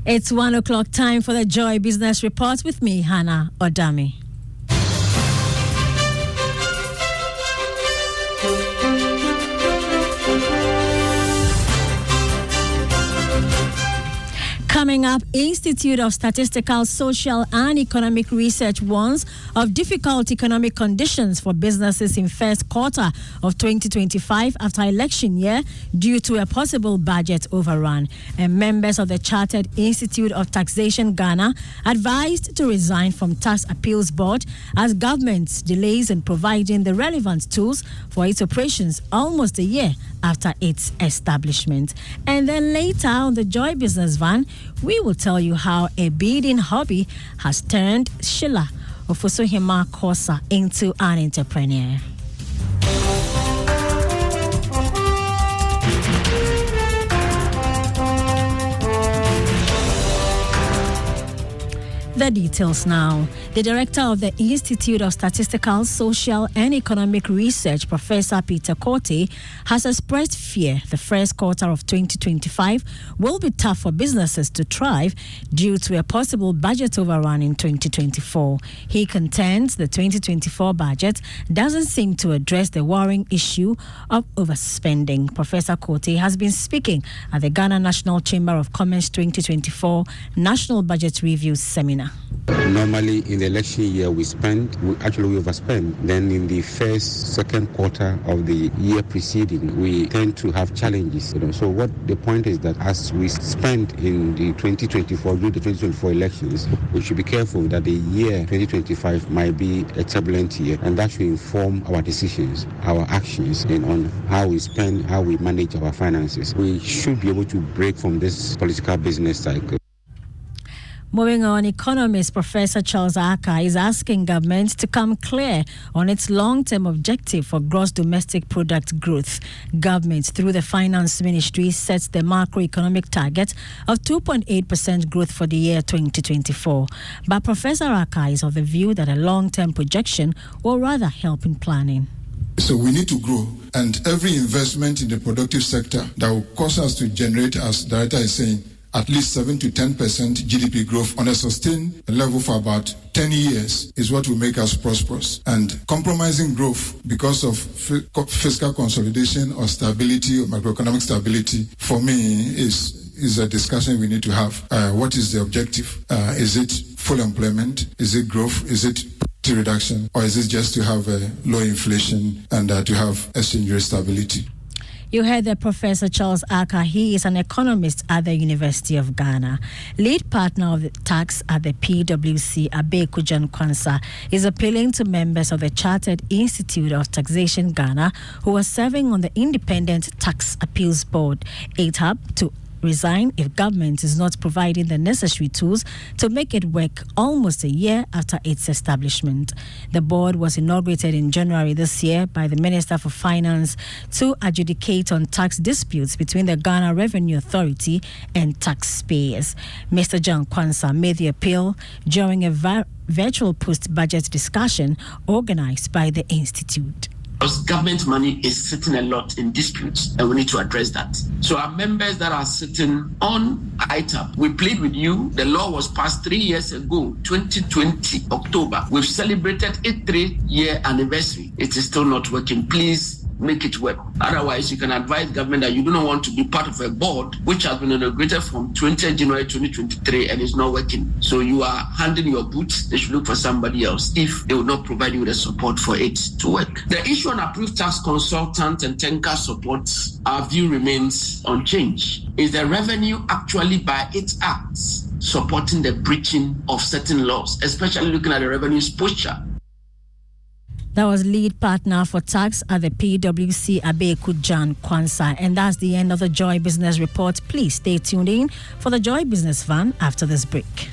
It's 1 o'clock time for the Joy Business Report with me, Hannah Odami. Coming up, Institute of Statistical, Social and Economic Research warns of difficult economic conditions for businesses in first quarter of 2025 after election year due to a possible budget overrun. And members of the Chartered Institute of Taxation Ghana advised to resign from Tax Appeals Board as government delays in providing the relevant tools for its operations almost a year after its establishment. And then later on the Joy Business Van, we will tell you how a bidding hobby has turned Sheila Ofosuhima Kosa into an entrepreneur. The details now. The director of the Institute of Statistical, Social and Economic Research, Professor Peter Korte, has expressed fear the first quarter of 2025 will be tough for businesses to thrive due to a possible budget overrun in 2024. He contends the 2024 budget doesn't seem to address the worrying issue of overspending. Professor Korte has been speaking at the Ghana National Chamber of Commerce 2024 National Budget Review Seminar. Normally in the election year we overspend. Then in the second quarter of the year preceding, we tend to have challenges. So what the point is that as we spend in the 2024, during the 2024 elections, we should be careful that the year 2025 might be a turbulent year, and that should inform our decisions, our actions, and on how we spend, how we manage our finances. We should be able to break from this political business cycle. Moving on, economist Professor Charles Aka is asking government to come clear on its long-term objective for gross domestic product growth. Government, through the Finance Ministry, sets the macroeconomic target of 2.8% growth for the year 2024. But Professor Aka is of the view that a long-term projection will rather help in planning. So we need to grow, and every investment in the productive sector that will cause us to generate, as the director is saying, at least 7 to 10% GDP growth on a sustained level for about 10 years is what will make us prosperous. And compromising growth because of fiscal consolidation or stability or macroeconomic stability, for me, is a discussion we need to have. What is the objective? Is it full employment? Is it growth? Is it poverty reduction? Or is it just to have low inflation and to have exchange rate stability? You heard the Professor Charles Aka. He is an economist at the University of Ghana. Lead partner of the tax at the PwC, Abeku John Kwanzaa, is appealing to members of the Chartered Institute of Taxation Ghana who are serving on the Independent Tax Appeals Board, ATAB, to resign if government is not providing the necessary tools to make it work almost a year after its establishment. The board was inaugurated in January this year by the Minister for Finance to adjudicate on tax disputes between the Ghana Revenue Authority and taxpayers. Mr. John Kwanzaa made the appeal during a virtual post-budget discussion organized by the Institute. Because government money is sitting a lot in disputes, and we need to address that. So our members that are sitting on ITAP, we plead with you. The law was passed 3 years ago, 2020, October. We've celebrated its 3-year anniversary. It is still not working. Please make it work. Otherwise, you can advise government that you do not want to be part of a board which has been inaugurated from 20 January 2023 and is not working. So you are handing your boots. They should look for somebody else if they will not provide you with the support for it to work. The issue on approved tax consultant and tanker support, our view remains unchanged. Is the revenue actually by its acts supporting the breaching of certain laws, especially looking at the revenue's posture? That was lead partner for tax at the PwC, Abeku John Kwanzaa. And that's the end of the Joy Business Report. Please stay tuned in for the Joy Business Van after this break.